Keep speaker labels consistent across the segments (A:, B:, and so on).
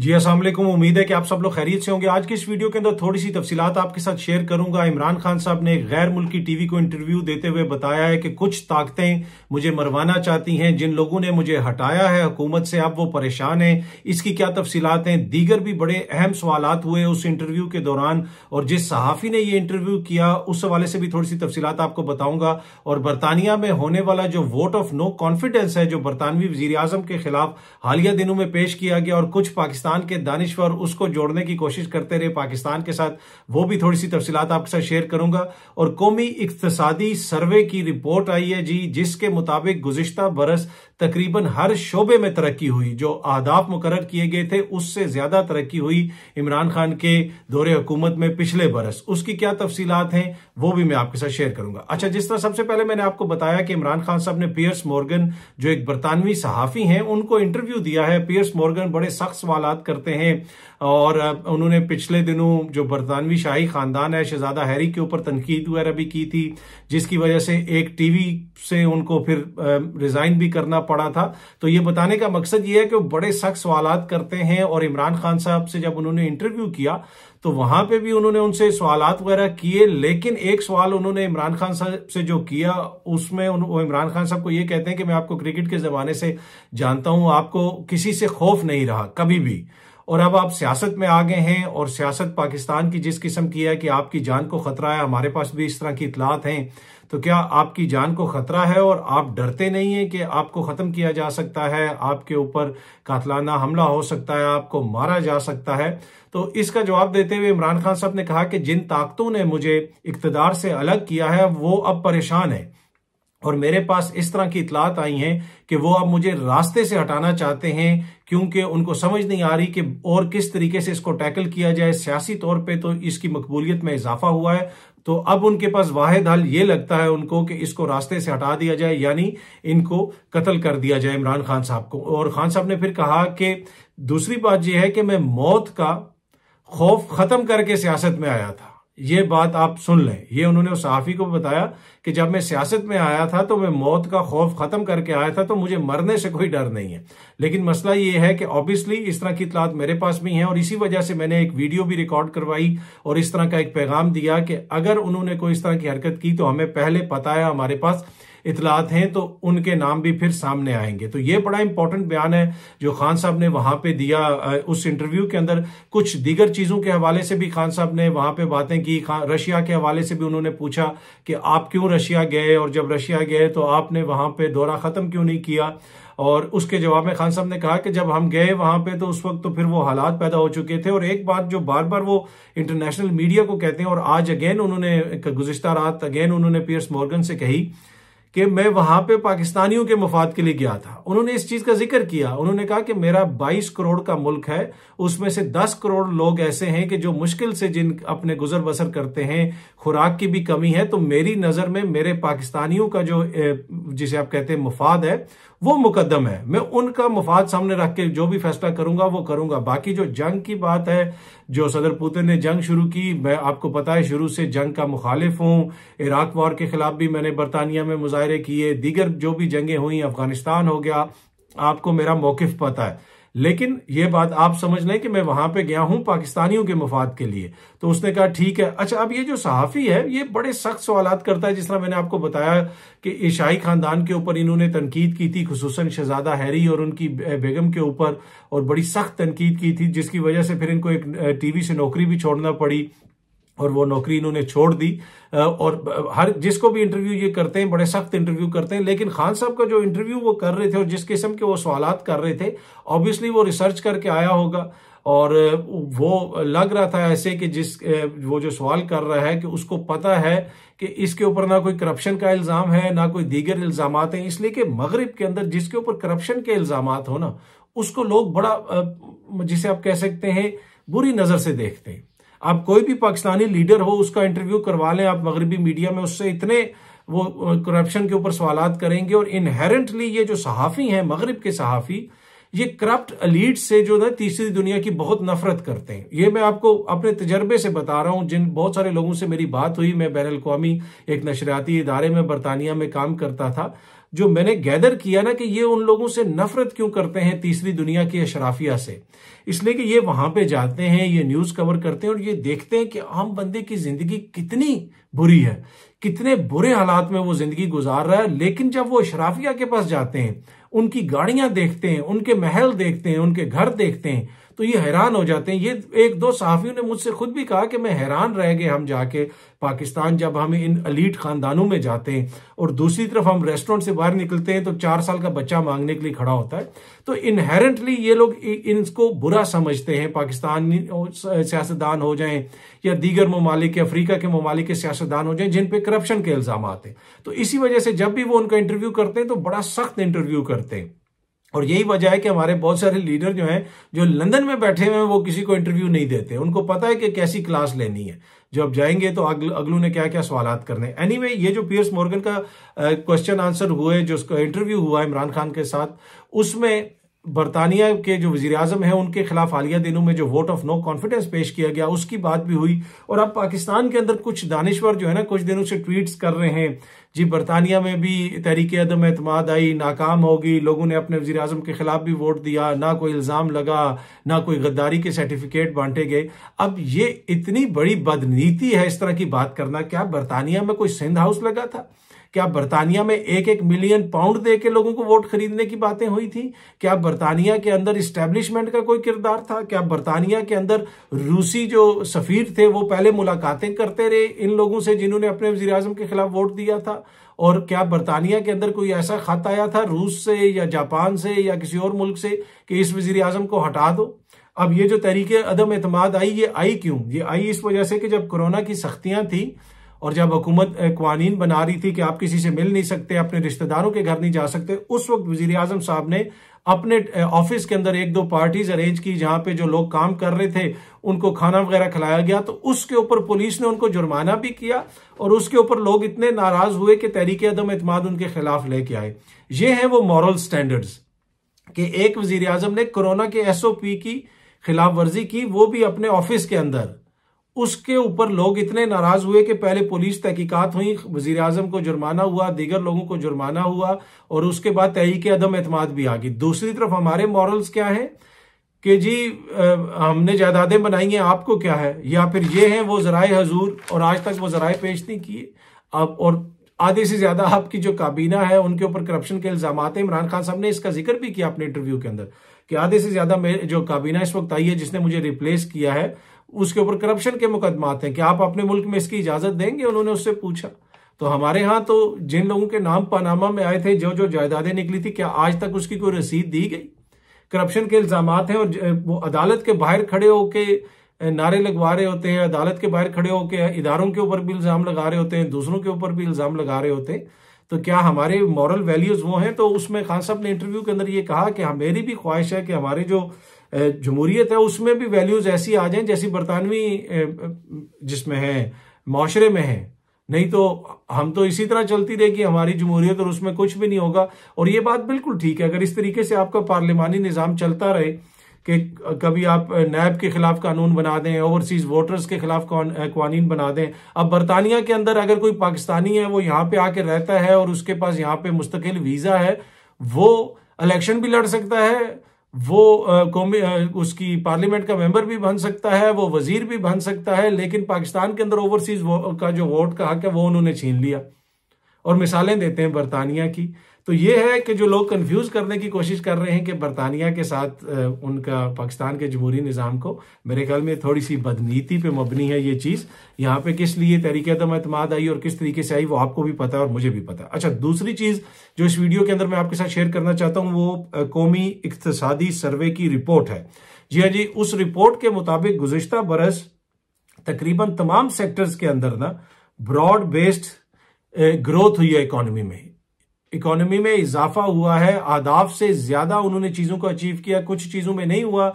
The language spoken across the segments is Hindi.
A: जी अस्सलाम वालेकुम। उम्मीद है कि आप सब लोग खैरियत से होंगे। आज की इस वीडियो के अंदर थोड़ी सी तफसीलात आपके साथ शेयर करूंगा। इमरान खान साहब ने एक गैर मुल्की टीवी को इंटरव्यू देते हुए बताया है कि कुछ ताकतें मुझे मरवाना चाहती हैं, जिन लोगों ने मुझे हटाया है हुकूमत से अब वो परेशान हैं। इसकी क्या तफसीलात हैं, दीगर भी बड़े अहम सवालात हुए उस इंटरव्यू के दौरान, और जिस सहाफी ने ये इंटरव्यू किया उस हवाले से भी थोड़ी सी तफसीलात आपको बताऊंगा। और बरतानिया में होने वाला जो वोट ऑफ नो कॉन्फिडेंस है, जो बरतानवी वजीर आजम के खिलाफ हालिया दिनों में पेश किया गया और कुछ पाकिस्तान के दानिश्वर उसको जोड़ने की कोशिश करते रहे पाकिस्तान के साथ, वो भी थोड़ी सी तफसीलात आपके साथ शेयर करूंगा। और कौमी इक्तसादी सर्वे की रिपोर्ट आई है जी, जिसके मुताबिक गुज़िश्ता बरस तकरीबन हर शोबे में तरक्की हुई। जो अहदाफ मुकर्रर किए गए थे उससे ज्यादा तरक्की हुई इमरान खान के दौरे हुकूमत में पिछले बरस। उसकी क्या तफसीलात हैं वो भी मैं आपके साथ शेयर करूंगा। अच्छा, जिस तरह सबसे पहले मैंने आपको बताया कि इमरान खान साहब ने पियर्स मॉर्गन, जो एक बरतानवी सहाफी हैं, उनको इंटरव्यू दिया है। पियर्स मॉर्गन बड़े सख्त सवालात करते हैं और उन्होंने पिछले दिनों जो बरतानवी शाही खानदान है, शहजादा हैरी के ऊपर तनकीद वगैरह भी की थी, जिसकी वजह से एक टीवी से उनको फिर रिजाइन भी करना पड़ा था। तो ये बताने का मकसद ये है कि वो बड़े सख्त सवालात करते हैं। और इमरान खान साहब से जब उन्होंने इंटरव्यू किया तो वहां पे भी उन्होंने उनसे सवालात वगैरह किए, लेकिन एक सवाल उन्होंने इमरान खान साहब से जो किया उसमें वो इमरान खान साहब को ये कहते हैं कि मैं आपको क्रिकेट के जमाने से जानता हूं, आपको किसी से खौफ नहीं रहा कभी भी, और अब आप सियासत में आ गए हैं और सियासत पाकिस्तान की जिस किस्म की है कि आपकी जान को खतरा है, हमारे पास भी इस तरह की इतलात हैं, तो क्या आपकी जान को खतरा है और आप डरते नहीं हैं कि आपको खत्म किया जा सकता है, आपके ऊपर कातलाना हमला हो सकता है, आपको मारा जा सकता है? तो इसका जवाब देते हुए इमरान खान साहब ने कहा कि जिन ताकतों ने मुझे इक्तदार से अलग किया है वो अब परेशान है और मेरे पास इस तरह की इतलात आई हैं कि वो अब मुझे रास्ते से हटाना चाहते हैं, क्योंकि उनको समझ नहीं आ रही कि और किस तरीके से इसको टैकल किया जाए। सियासी तौर पे तो इसकी मकबूलियत में इजाफा हुआ है, तो अब उनके पास वाहिद हल ये लगता है उनको कि इसको रास्ते से हटा दिया जाए, यानी इनको कत्ल कर दिया जाए इमरान खान साहब को। और खान साहब ने फिर कहा कि दूसरी बात यह है कि मैं मौत का खौफ खत्म करके सियासत में आया था। ये बात आप सुन लें, ये उन्होंने उस सहाफी को बताया कि जब मैं सियासत में आया था तो मैं मौत का खौफ खत्म करके आया था, तो मुझे मरने से कोई डर नहीं है। लेकिन मसला ये है कि ऑब्वियसली इस तरह की इतलात मेरे पास भी हैं और इसी वजह से मैंने एक वीडियो भी रिकॉर्ड करवाई और इस तरह का एक पैगाम दिया कि अगर उन्होंने कोई इस तरह की हरकत की तो हमें पहले पता है, हमारे पास इतलात हैं, तो उनके नाम भी फिर सामने आएंगे। तो ये बड़ा इंपॉर्टेंट बयान है जो खान साहब ने वहां पे दिया। उस इंटरव्यू के अंदर कुछ दीगर चीजों के हवाले से भी खान साहब ने वहां पे बातें की। रशिया के हवाले से भी उन्होंने पूछा कि आप क्यों रशिया गए, और जब रशिया गए तो आपने वहां पे दौरा खत्म क्यों नहीं किया। और उसके जवाब में खान साहब ने कहा कि जब हम गए वहां पे तो उस वक्त तो फिर वो हालात पैदा हो चुके थे। और एक बात जो बार बार वो इंटरनेशनल मीडिया को कहते हैं, और आज अगेन उन्होंने गुज़िश्ता रात अगेन उन्होंने पियर्स मॉर्गन से कही कि मैं वहां पे पाकिस्तानियों के मफाद के लिए गया था। उन्होंने इस चीज का जिक्र किया, उन्होंने कहा कि मेरा 22 करोड़ का मुल्क है, उसमें से 10 करोड़ लोग ऐसे हैं कि जो मुश्किल से जिन अपने गुजर बसर करते हैं, खुराक की भी कमी है, तो मेरी नजर में मेरे पाकिस्तानियों का जो जिसे आप कहते हैं मफाद है वो मुकद्दम है। मैं उनका मफाद सामने रख के जो भी फैसला करूंगा वो करूंगा। बाकी जो जंग की बात है, जो सदर पुतिन ने जंग शुरू की, मैं आपको पता है शुरू से जंग का मुखालिफ हूं। इराक वॉर के खिलाफ भी मैंने बरतानिया में मुजाहरे किए, दीगर जो भी जंगें हुई, अफगानिस्तान हो गया, आपको मेरा मौकिफ पता है। लेकिन ये बात आप समझ लें कि मैं वहां पे गया हूं पाकिस्तानियों के मफाद के लिए। तो उसने कहा ठीक है। अच्छा, अब ये जो सहाफी है ये बड़े सख्त सवालात करता है, जिस तरह मैंने आपको बताया कि ईसाई खानदान के ऊपर इन्होंने तनकीद की थी, खुसूसन शहजादा हैरी और उनकी बेगम के ऊपर, और बड़ी सख्त तनकीद की थी, जिसकी वजह से फिर इनको एक टीवी से नौकरी भी छोड़ना पड़ी और वो नौकरी इन्होंने छोड़ दी। और हर जिसको भी इंटरव्यू ये करते हैं बड़े सख्त इंटरव्यू करते हैं। लेकिन खान साहब का जो इंटरव्यू वो कर रहे थे और जिस किस्म के वो सवालात कर रहे थे, ऑब्वियसली वो रिसर्च करके आया होगा और वो लग रहा था ऐसे कि वो जो सवाल कर रहा है कि उसको पता है कि इसके ऊपर ना कोई करप्शन का इल्जाम है ना कोई दीगर इल्जामात हैं, इसलिए कि मगरिब के अंदर जिसके ऊपर करप्शन के इल्जामात हो ना, उसको लोग बड़ा जिसे आप कह सकते हैं बुरी नजर से देखते हैं। आप कोई भी पाकिस्तानी लीडर हो उसका इंटरव्यू करवा लें आप मगरबी मीडिया में, उससे इतने वो करप्शन के ऊपर सवालात करेंगे। और इनहेरेंटली ये जो सहाफी हैं मगरिब के सहाफी, ये करप्ट एलीट से जो ना तीसरी दुनिया की बहुत नफरत करते हैं। ये मैं आपको अपने तजर्बे से बता रहा हूं, जिन बहुत सारे लोगों से मेरी बात हुई। मैं बैनुल अक़वामी एक नशरियाती इदारे में बरतानिया में काम करता था, जो मैंने गैदर किया ना कि ये उन लोगों से नफरत क्यों करते हैं तीसरी दुनिया की अशराफिया से, इसलिए कि ये वहां पे जाते हैं, ये न्यूज कवर करते हैं और ये देखते हैं कि आम बंदे की जिंदगी कितनी बुरी है, कितने बुरे हालात में वो जिंदगी गुजार रहा है। लेकिन जब वो अशराफिया के पास जाते हैं, उनकी गाड़ियां देखते हैं, उनके महल देखते हैं, उनके घर देखते हैं, तो ये हैरान हो जाते हैं। ये एक दो सहाफियों ने मुझसे खुद भी कहा कि मैं हैरान रह गए हम जाके पाकिस्तान, जब हम इन अलीट खानदानों में जाते हैं और दूसरी तरफ हम रेस्टोरेंट से बाहर निकलते हैं तो 4 साल का बच्चा मांगने के लिए खड़ा होता है। तो इनहेरेंटली ये लोग इनको बुरा समझते हैं, पाकिस्तानी सियासतदान हो जाएं या दीगर ममालिक, अफ्रीका के ममालिक के सियासतदान हो जाएं जिन पे करप्शन के इल्जाम आते हैं। तो इसी वजह से जब भी वो उनका इंटरव्यू करते हैं तो बड़ा सख्त इंटरव्यू करते हैं। और यही वजह है कि हमारे बहुत सारे लीडर जो हैं, जो लंदन में बैठे हुए हैं, वो किसी को इंटरव्यू नहीं देते। उनको पता है कि कैसी क्लास लेनी है, जो अब जाएंगे तो अगलू ने क्या क्या सवालात करने। एनीवे, ये जो पियर्स मॉर्गन का क्वेश्चन आंसर हुए, जो उसका इंटरव्यू हुआ इमरान खान के साथ, उसमें बरतानिया के जो वजीर आजम है उनके खिलाफ हालिया दिनों में जो वोट ऑफ नो कॉन्फिडेंस पेश किया गया, उसकी बात भी हुई। और अब पाकिस्तान के अंदर कुछ दानिश्वर जो है ना, कुछ दिनों से ट्वीट्स कर रहे हैं जी बरतानिया में भी तहरीक अदम एतमाद आई, नाकाम होगी, लोगों ने अपने वजीर आजम के खिलाफ भी वोट दिया, ना कोई इल्जाम लगा, ना कोई गद्दारी के सर्टिफिकेट बांटे गए। अब ये इतनी बड़ी बदनीति है इस तरह की बात करना। क्या बरतानिया में कोई सिंध हाउस लगा था? क्या बरतानिया में 1-1 मिलियन पाउंड दे के लोगों को वोट खरीदने की बातें हुई थी? क्या बरतानिया के अंदर इस्टेब्लिशमेंट का कोई किरदार था? क्या बरतानिया के अंदर रूसी जो सफीर थे वो पहले मुलाकातें करते रहे इन लोगों से जिन्होंने अपने वजीर आजम के खिलाफ वोट दिया था? और क्या बरतानिया के अंदर कोई ऐसा खत आया था रूस से या जापान से या किसी और मुल्क से कि इस वजीर आजम को हटा दो? अब ये जो तहरीक अदम एतमाद आई, ये आई क्यों? ये आई इस वजह से कि जब कोरोना की सख्तियां थी और जब हुकूमत कवानीन बना रही थी कि आप किसी से मिल नहीं सकते, अपने रिश्तेदारों के घर नहीं जा सकते, उस वक्त वजीर आजम साहब ने अपने ऑफिस के अंदर 1-2 पार्टीज अरेंज की जहां पे जो लोग काम कर रहे थे उनको खाना वगैरह खिलाया गया। तो उसके ऊपर पुलिस ने उनको जुर्माना भी किया और उसके ऊपर लोग इतने नाराज हुए कि तहरीक अदम एतमाद उनके खिलाफ लेके आए। ये हैं वो मॉरल स्टैंडर्ड्स कि एक वजीर आजम ने कोरोना के SOP की खिलाफ वर्जी की, वो भी अपने ऑफिस के अंदर। उसके ऊपर लोग इतने नाराज हुए कि पहले पुलिस तहकीकात हुई, वजीर आजम को जुर्माना हुआ, दीगर लोगों को जुर्माना हुआ और उसके बाद तहरीक अदम एतमाद भी आ गई। दूसरी तरफ हमारे मॉरल्स क्या है कि जी हमने जायदादें बनाई हैं, आपको क्या है? या फिर ये हैं वो जराए हजूर और आज तक वो जराए पेश नहीं किए। अब और आधे से ज्यादा आपकी जो काबीना है उनके ऊपर करप्शन के इल्जाम हैं। इमरान खान साहब ने इसका जिक्र भी किया अपने इंटरव्यू के अंदर कि आधे से ज्यादा जो काबीना इस वक्त आई है जिसने मुझे रिप्लेस किया है उसके ऊपर करप्शन के मुकदमात हैं। कि आप अपने मुल्क में इसकी इजाजत देंगे? उन्होंने उससे पूछा। तो हमारे यहाँ तो जिन लोगों के नाम पनामा में आए थे, जो जो जायदादें निकली थी, क्या आज तक उसकी कोई रसीद दी गई? करप्शन के इल्जामात हैं और वो अदालत के बाहर खड़े होके नारे लगवा रहे होते हैं, अदालत के बाहर खड़े होकर इदारों के ऊपर भी इल्जाम लगा रहे होते हैं, दूसरों के ऊपर भी इल्जाम लगा रहे होते हैं। तो क्या हमारे मॉरल वैल्यूज वो हैं? तो उसमें खान साहब ने इंटरव्यू के अंदर ये कहा कि मेरी भी ख्वाहिश है कि हमारे जो जमहूरियत है उसमें भी वैल्यूज ऐसी आ जाएं जैसी बरतानवी जिसमें है, माशरे में है। नहीं तो हम तो इसी तरह चलती रहेगी हमारी जमहूरियत और उसमें कुछ भी नहीं होगा। और ये बात बिल्कुल ठीक है, अगर इस तरीके से आपका पार्लिमानी निज़ाम चलता रहे कि कभी आप नैब के खिलाफ कानून बना दें, ओवरसीज वोटर्स के खिलाफ कानून बना दें। अब बरतानिया के अंदर अगर कोई पाकिस्तानी है, वो यहाँ पे आके रहता है और उसके पास यहाँ पे मुस्तकिल वीजा है, वो इलेक्शन भी लड़ सकता है, वो उसकी पार्लियामेंट का मेंबर भी बन सकता है, वो वजीर भी बन सकता है। लेकिन पाकिस्तान के अंदर ओवरसीज का जो वोट का हक है वो उन्होंने छीन लिया। और मिसालें देते हैं बरतानिया की। तो ये है कि जो लोग कंफ्यूज करने की कोशिश कर रहे हैं कि बरतानिया के साथ उनका पाकिस्तान के जमहूरी निज़ाम को, मेरे ख्याल में थोड़ी सी बदनीति पे मबनी है ये चीज़। यहाँ पे किस लिए तहरीक अदम एतमाद आई और किस तरीके से आई वो आपको भी पता है और मुझे भी पता है। अच्छा, दूसरी चीज़ जो इस वीडियो के अंदर मैं आपके साथ शेयर करना चाहता हूँ वो कौमी इक्तिसादी सर्वे की रिपोर्ट है। जी हाँ जी, उस रिपोर्ट के मुताबिक गुज़िश्ता बरस तकरीबन तमाम सेक्टर्स के अंदर ना ब्रॉड बेस्ड ग्रोथ हुई है। इकोनॉमी में इजाफा हुआ है, आदाफ से ज्यादा उन्होंने चीजों को अचीव किया। कुछ चीजों में नहीं हुआ,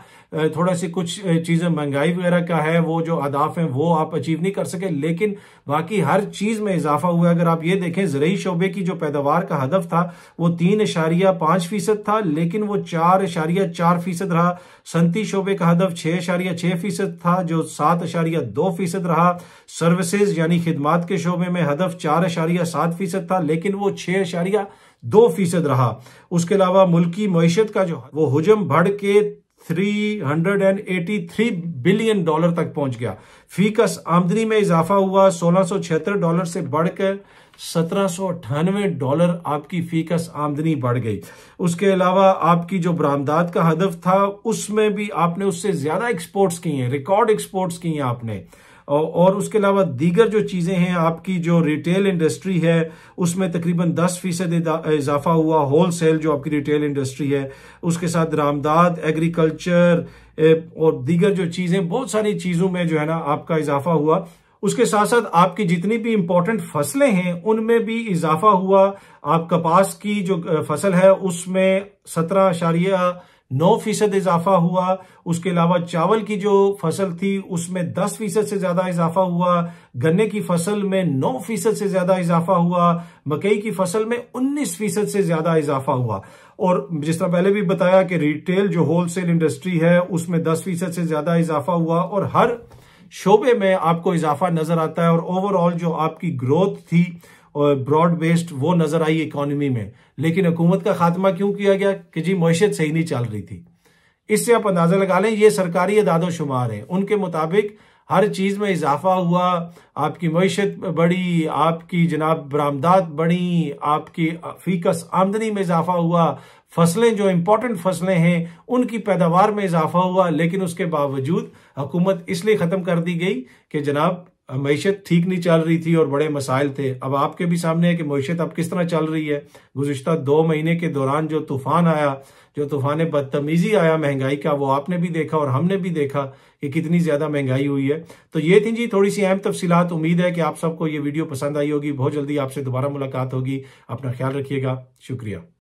A: थोड़ा सी कुछ चीजें महंगाई वगैरह का है, वो जो आदाफ हैं वो आप अचीव नहीं कर सके, लेकिन बाकी हर चीज में इजाफा हुआ है। अगर आप ये देखें, ज़राई शोबे की जो पैदावार का हदफ था वो 3.5% था, लेकिन वो 4.4% रहा। सनती शोबे का हदफ 6.6% था, जो 7.2% रहा। सर्विसेज यानी खिदमात के शोबे में हदफ 4.7% था, लेकिन वो 6.2 2% रहा। उसके अलावा मुल्की मईशत का जो वो हुजम बढ़ के $383 बिलियन तक पहुंच गया। फीकस आमदनी में इजाफा हुआ, $1676 से बढ़कर $1798 आपकी फीकस आमदनी बढ़ गई। उसके अलावा आपकी जो बरामदात का हदफ था उसमें भी आपने उससे ज्यादा एक्सपोर्ट्स की हैं, रिकॉर्ड एक्सपोर्ट्स की हैं आपने। और उसके अलावा दीगर जो चीजें हैं, आपकी जो रिटेल इंडस्ट्री है उसमें तकरीबन 10% इजाफा हुआ, होलसेल जो आपकी रिटेल इंडस्ट्री है उसके साथ दरामदात, एग्रीकल्चर और दीगर जो चीजें, बहुत सारी चीजों में जो है ना आपका इजाफा हुआ। उसके साथ साथ आपकी जितनी भी इंपॉर्टेंट फसलें हैं उनमें भी इजाफा हुआ। आप कपास की जो फसल है उसमें 17.9% इजाफा हुआ। उसके अलावा चावल की जो फसल थी उसमें 10% से ज्यादा इजाफा हुआ। गन्ने की फसल में 9% से ज्यादा इजाफा हुआ। मकई की फसल में 19% से ज्यादा इजाफा हुआ। और जिस तरह पहले भी बताया कि रिटेल जो होलसेल इंडस्ट्री है उसमें 10% से ज्यादा इजाफा हुआ और हर शोबे में आपको इजाफा नजर आता है। और ओवरऑल जो आपकी ग्रोथ थी और ब्रॉड बेस्ड वो नजर आई इकोनॉमी में। लेकिन हुकूमत का खात्मा क्यों किया गया कि जी मईशत सही नहीं चल रही थी। इससे आप अंदाजा लगा लें, ये सरकारी अदादोशुमार है, उनके मुताबिक हर चीज में इजाफा हुआ, आपकी मईशत बढ़ी, आपकी जनाब बरामदात बढ़ी, आपकी फीकस आमदनी में इजाफा हुआ, फसलें जो इंपॉर्टेंट फसलें हैं उनकी पैदावार में इजाफा हुआ। लेकिन उसके बावजूद हुकूमत इसलिए खत्म कर दी गई कि जनाब मईशत ठीक नहीं चल रही थी और बड़े मसाइल थे। अब आपके भी सामने है कि मईशत अब किस तरह चल रही है। गुज़िश्ता 2 महीने के दौरान जो तूफान आया, जो तूफान बदतमीजी आया महंगाई का, वो आपने भी देखा और हमने भी देखा कि कितनी ज्यादा महंगाई हुई है। तो ये थी जी थोड़ी सी अहम तफसीलात। उम्मीद है कि आप सबको ये वीडियो पसंद आई होगी। बहुत जल्दी आपसे दोबारा मुलाकात होगी। अपना ख्याल रखिएगा। शुक्रिया।